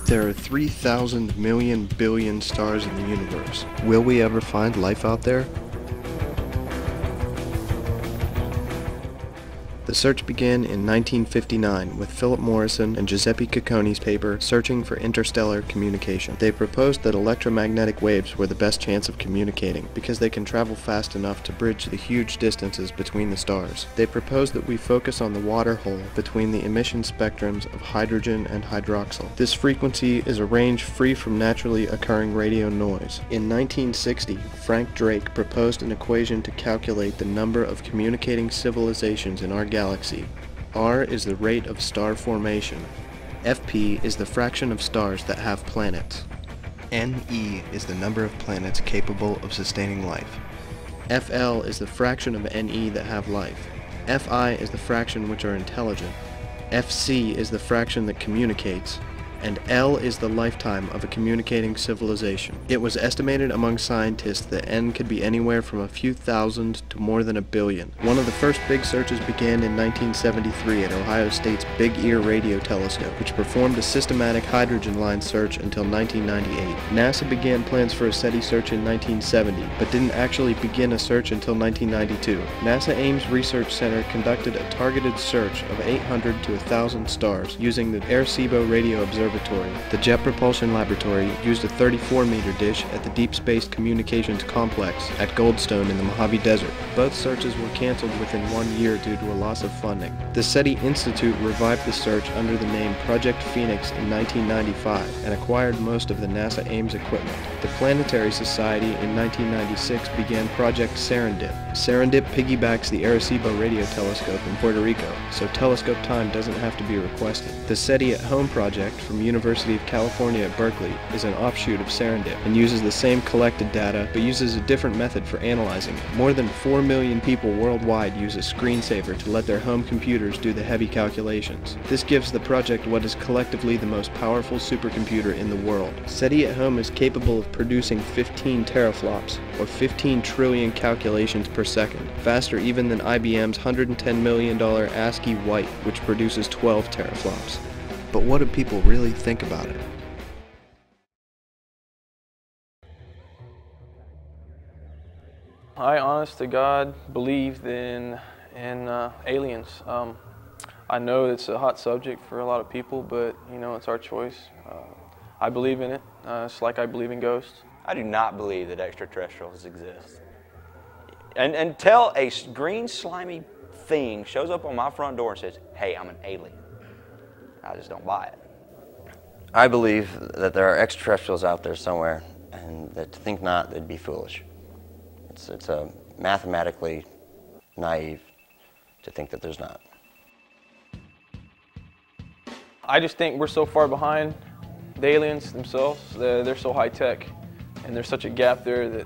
There are 3,000 million billion stars in the universe. Will we ever find life out there? The search began in 1959 with Philip Morrison and Giuseppe Cacconi's paper Searching for Interstellar Communication. They proposed that electromagnetic waves were the best chance of communicating because they can travel fast enough to bridge the huge distances between the stars. They proposed that we focus on the water hole between the emission spectrums of hydrogen and hydroxyl. This frequency is a range free from naturally occurring radio noise. In 1960, Frank Drake proposed an equation to calculate the number of communicating civilizations in our galaxy. R is the rate of star formation. Fp is the fraction of stars that have planets. Ne is the number of planets capable of sustaining life. Fl is the fraction of Ne that have life. Fi is the fraction which are intelligent. Fc is the fraction that communicates. And L is the lifetime of a communicating civilization. It was estimated among scientists that N could be anywhere from a few thousand to more than a billion. One of the first big searches began in 1973 at Ohio State's Big Ear Radio Telescope, which performed a systematic hydrogen line search until 1998. NASA began plans for a SETI search in 1970, but didn't actually begin a search until 1992. NASA Ames Research Center conducted a targeted search of 800 to 1,000 stars using the Arecibo Radio Observatory. The Jet Propulsion Laboratory used a 34-meter dish at the Deep Space Communications Complex at Goldstone in the Mojave Desert. Both searches were canceled within 1 year due to a loss of funding. The SETI Institute revived the search under the name Project Phoenix in 1995 and acquired most of the NASA Ames equipment. The Planetary Society in 1996 began Project Serendip. Serendip piggybacks the Arecibo Radio Telescope in Puerto Rico, so telescope time doesn't have to be requested. The SETI at Home project from University of California at Berkeley is an offshoot of Serendip and uses the same collected data but uses a different method for analyzing it. More than 4 million people worldwide use a screensaver to let their home computers do the heavy calculations. This gives the project what is collectively the most powerful supercomputer in the world. SETI at Home is capable of producing 15 teraflops, or 15 trillion calculations per second, faster even than IBM's $110 million ASCII White, which produces 12 teraflops. But what do people really think about it? I, honest to God, believe in aliens. I know it's a hot subject for a lot of people, but you know, it's our choice. I believe in it. It's like I believe in ghosts. I do not believe that extraterrestrials exist. And until a green slimy thing shows up on my front door and says, "Hey, I'm an alien," I just don't buy it. I believe that there are extraterrestrials out there somewhere, and that to think not, they'd be foolish. It's mathematically naive to think that there's not. I just think we're so far behind the aliens themselves. They're so high tech, and there's such a gap there that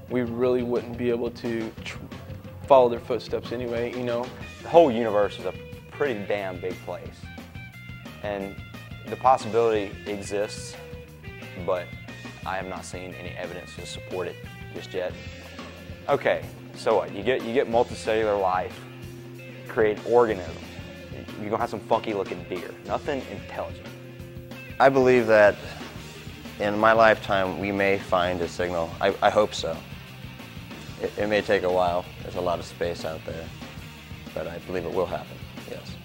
we really wouldn't be able to follow their footsteps anyway, you know. The whole universe is a pretty damn big place. And the possibility exists, but I have not seen any evidence to support it just yet. Okay, so what? You get multicellular life, create organisms. You're gonna have some funky looking deer. Nothing intelligent. I believe that in my lifetime we may find a signal. I hope so. It may take a while. There's a lot of space out there, but I believe it will happen, yes.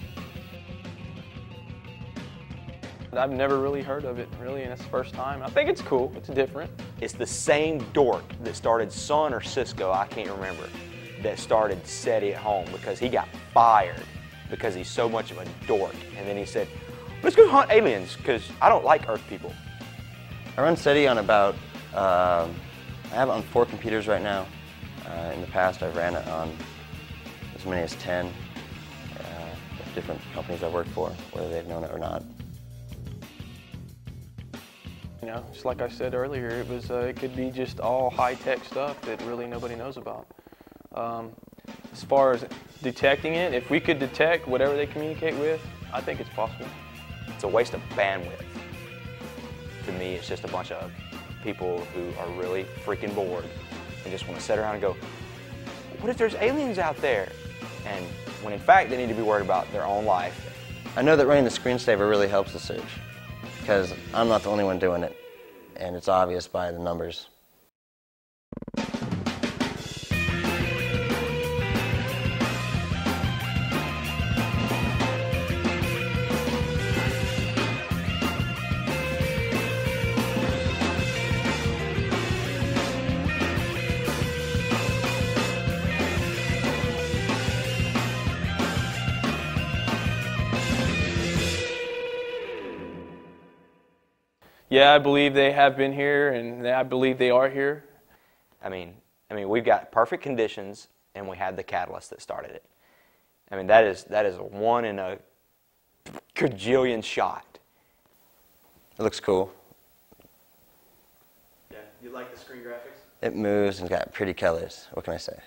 I've never really heard of it, really, and it's the first time. I think it's cool. It's different. It's the same dork that started Sun or Cisco, I can't remember, that started SETI at Home because he got fired because he's so much of a dork. And then he said, "Let's go hunt aliens because I don't like Earth people." I run SETI on about, I have it on 4 computers right now. In the past, I've ran it on as many as 10 different companies I've worked for, whether they've known it or not. You know, just like I said earlier, it could be just all high-tech stuff that really nobody knows about. As far as detecting it, if we could detect whatever they communicate with, I think it's possible. It's a waste of bandwidth. To me, it's just a bunch of people who are really freaking bored and just want to sit around and go, "What if there's aliens out there?" And when in fact they need to be worried about their own life. I know that running the screensaver really helps the search. because I'm not the only one doing it, and it's obvious by the numbers. Yeah, I believe they have been here, and I believe they are here. I mean, we've got perfect conditions, and we had the catalyst that started it. I mean, that is a 1 in a gajillion shot. It looks cool. Yeah, you like the screen graphics? It moves and got pretty colors. What can I say?